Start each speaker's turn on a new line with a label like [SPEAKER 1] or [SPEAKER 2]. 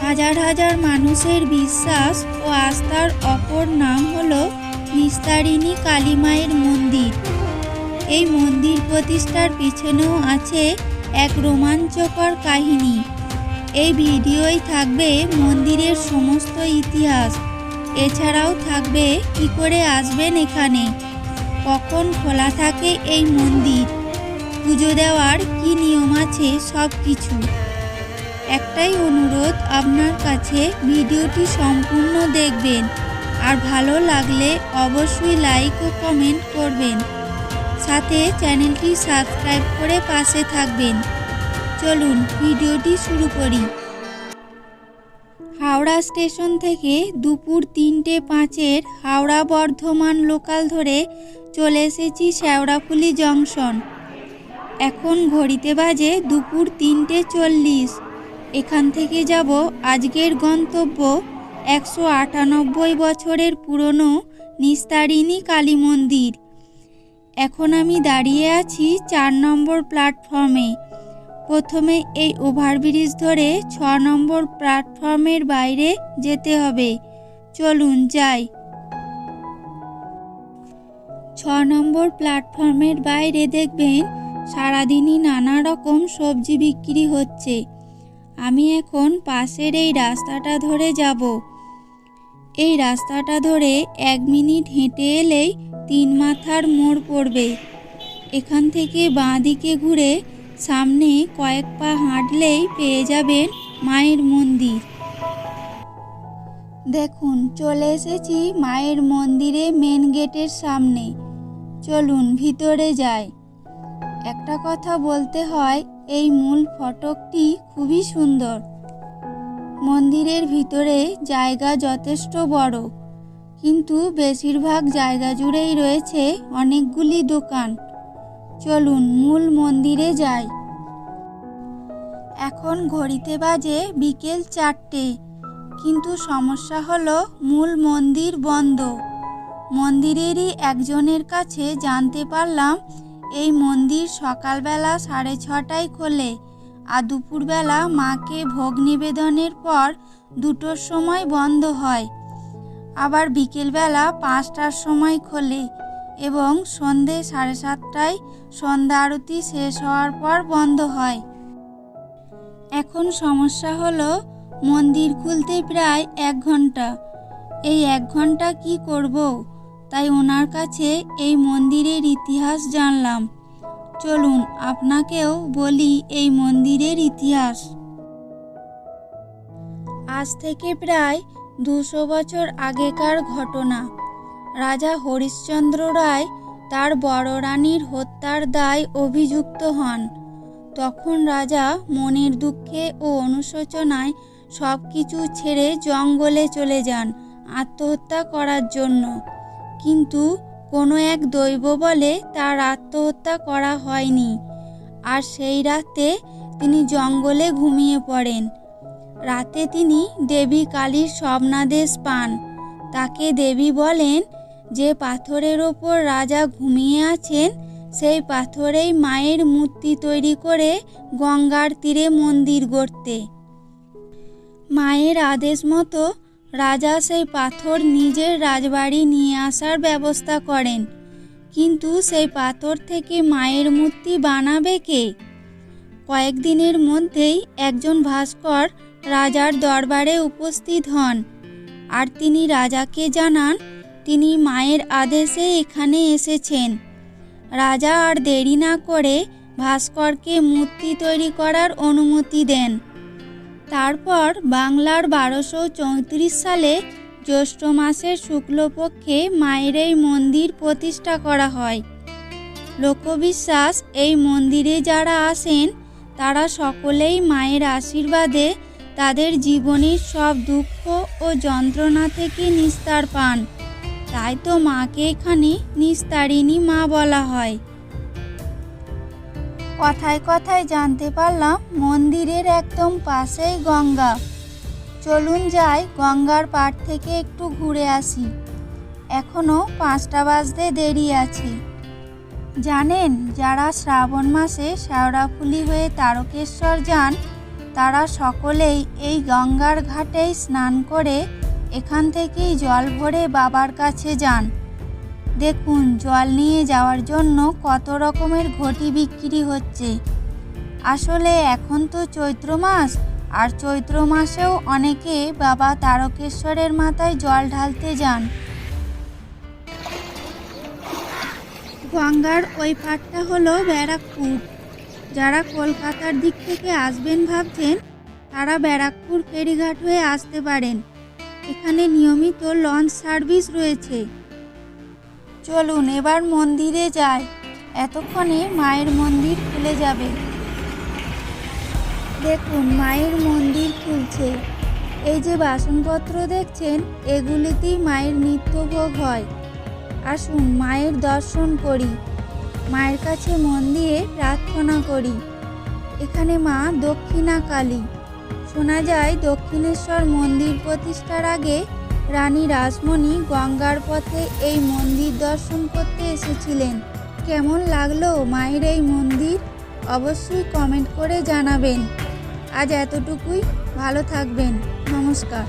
[SPEAKER 1] হাজার হাজার মানুষের বিশ্বাস ও আস্থার অপর নাম হলো নিস্তারিণী কালী মায়ের মন্দির। এই মন্দির প্রতিষ্ঠার পিছনেও আছে এক রোমাঞ্চকর কাহিনী। এই ভিডিওয় থাকবে মন্দিরের সমস্ত ইতিহাস, এছাড়াও থাকবে কী করে আসবেন এখানে, কখন খোলা থাকে এই মন্দির, পুজো দেওয়ার কী নিয়ম আছে, সব কিছু। একটাই অনুরোধ আপনার কাছে, ভিডিওটি সম্পূর্ণ দেখবেন আর ভালো লাগলে অবশ্যই লাইক ও কমেন্ট করবেন, সাথে চ্যানেলটি সাবস্ক্রাইব করে পাশে থাকবেন। চলুন ভিডিওটি শুরু করি। হাওড়া স্টেশন থেকে দুপুর 3:05 হাওড়া বর্ধমান লোকাল ধরে চলে এসেছি শেওড়াফুলি জংশন। এখন ঘড়িতে বাজে দুপুর 3:40। এখান থেকে যাব আজকের গন্তব্য 198 বছরের পুরনো নিস্তারিণী কালী মন্দির। এখন আমি দাঁড়িয়ে আছি 4 নম্বর প্ল্যাটফর্মে। প্রথমে এই ওভারব্রিজ ধরে 6 নম্বর প্ল্যাটফর্মের বাইরে যেতে হবে। চলুন যাই। 6 নম্বর প্ল্যাটফর্মের বাইরে দেখবেন সারাদিনই নানা রকম সবজি বিক্রি হচ্ছে। আমি এখন পাশের এই রাস্তাটা ধরে যাব। এই রাস্তাটা ধরে 1 মিনিট হেঁটে এলেই 3 মাথার মোড় পড়বে। এখান থেকে বাঁ দিকে ঘুরে সামনে কয়েক পা হাঁটলেই পেয়ে যাবেন মায়ের মন্দির। দেখুন চলে এসেছি মায়ের মন্দিরে মেন গেটের সামনে। চলুন ভিতরে যাই। একটা কথা বলতে হয়, এই মূল ফটকটি খুবই সুন্দর। মন্দিরের ভিতরে জায়গা যথেষ্ট বড়, কিন্তু বেশিরভাগ জায়গা জুড়েই রয়েছে অনেকগুলি দোকান। চলুন মূল মন্দিরে যাই। এখন ঘড়িতে বাজে বিকেল 4টে, কিন্তু সমস্যা হলো মূল মন্দির বন্ধ। মন্দিরেরই একজনের কাছে জানতে পারলাম এই মন্দির সকালবেলা 6:30টায় খোলে আর দুপুরবেলা মাকে ভোগ নিবেদনের পর 2টোর সময় বন্ধ হয়। আবার বিকেলবেলা 5টার সময় খোলে এবং সন্ধে 7:30টায় সন্ধ্যা আরতি শেষ হওয়ার পর বন্ধ হয়। এখন সমস্যা হলো মন্দির খুলতে প্রায় 1 ঘন্টা। এই 1 ঘন্টা কি করব, তাই ওনার কাছে এই মন্দিরের ইতিহাস জানলাম। চলুন আপনাকেও বলি এই মন্দিরের ইতিহাস। আজ থেকে প্রায় 200 বছর আগেকার ঘটনা। রাজা হরিশ্চন্দ্র রায় তার বড় রানীর হত্যার দায় অভিযুক্ত হন। তখন রাজা মনের দুঃখে ও অনুশোচনায় সব কিছু ছেড়ে জঙ্গলে চলে যান আত্মহত্যা করার জন্য। কিন্তু কোনো এক দৈব বলে তার আত্মহত্যা করা হয়নি, আর সেই রাতে তিনি জঙ্গলে ঘুমিয়ে পড়েন। রাতে তিনি দেবী কালীর স্বপ্নাদেশ পান। তাকে দেবী বলেন যে পাথরের ওপর রাজা ঘুমিয়ে আছেন সেই পাথরেই মায়ের মূর্তি তৈরি করে গঙ্গার তীরে মন্দির গড়তে। মায়ের আদেশ মতো রাজা সেই পাথর নিজের রাজবাড়ি নিয়ে আসার ব্যবস্থা করেন। কিন্তু সেই পাথর থেকে মায়ের মূর্তি বানাবে কে? কয়েকদিনের মধ্যেই একজন ভাস্কর রাজার দরবারে উপস্থিত হন, আর তিনি রাজাকে জানান তিনি মায়ের আদেশে এখানে এসেছেন। রাজা আর দেরি না করে ভাস্করকে মূর্তি তৈরি করার অনুমতি দেন। তারপর বাংলার 1234 সালে জ্যৈষ্ঠ মাসের শুক্লপক্ষে মায়ের এই মন্দির প্রতিষ্ঠা করা হয়। লোকবিশ্বাস, এই মন্দিরে যারা আসেন তারা সকলেই মায়ের আশীর্বাদে তাদের জীবনের সব দুঃখ ও যন্ত্রণা থেকে নিস্তার পান। তাই তো মাকে এখানে নিস্তারিণী মা বলা হয়। কথায় কথায় জানতে পারলাম মন্দিরের একদম পাশেই গঙ্গা। চলুন যাই, গঙ্গার পাড় থেকে একটু ঘুরে আসি। এখনও 5টা বাজতে দেরি আছে। জানেন, যারা শ্রাবণ মাসে শেওড়াফুলি হয়ে তারকেশ্বর যান তারা সকলেই এই গঙ্গার ঘাটেই স্নান করে এখান থেকেই জল ভরে বাবার কাছে যান। দেখুন জল নিয়ে যাওয়ার জন্য কত রকমের ঘটি বিক্রি হচ্ছে। আসলে এখন তো চৈত্র মাস, আর চৈত্র মাসেও অনেকে বাবা তারকেশ্বরের মাথায় জল ঢালতে যান। গঙ্গার ওই পাড়টা হলো ব্যারাকপুর। যারা কলকাতার দিক থেকে আসবেন ভাবছেন তারা ব্যারাকপুর ফেরিঘাট হয়ে আসতে পারেন। এখানে নিয়মিত লঞ্চ সার্ভিস রয়েছে। চলুন এবার মন্দিরে যাই, এতক্ষণে মায়ের মন্দির খুলে যাবে। দেখুন মায়ের মন্দির খুলছে। এই যে বাসনপত্র দেখছেন, এগুলিতেই মায়ের নিত্যভোগ হয়। আসুন মায়ের দর্শন করি, মায়ের কাছে মন দিয়ে প্রার্থনা করি। এখানে মা দক্ষিণা কালী। শোনা যায় দক্ষিণেশ্বর মন্দির প্রতিষ্ঠার আগে রানী রাসমণি গঙ্গার পথে এই মন্দির দর্শন করতে এসেছিলেন। কেমন লাগলো মায়ের এই মন্দির অবশ্যই কমেন্ট করে জানাবেন। আজ এতটুকুই, ভালো থাকবেন, নমস্কার।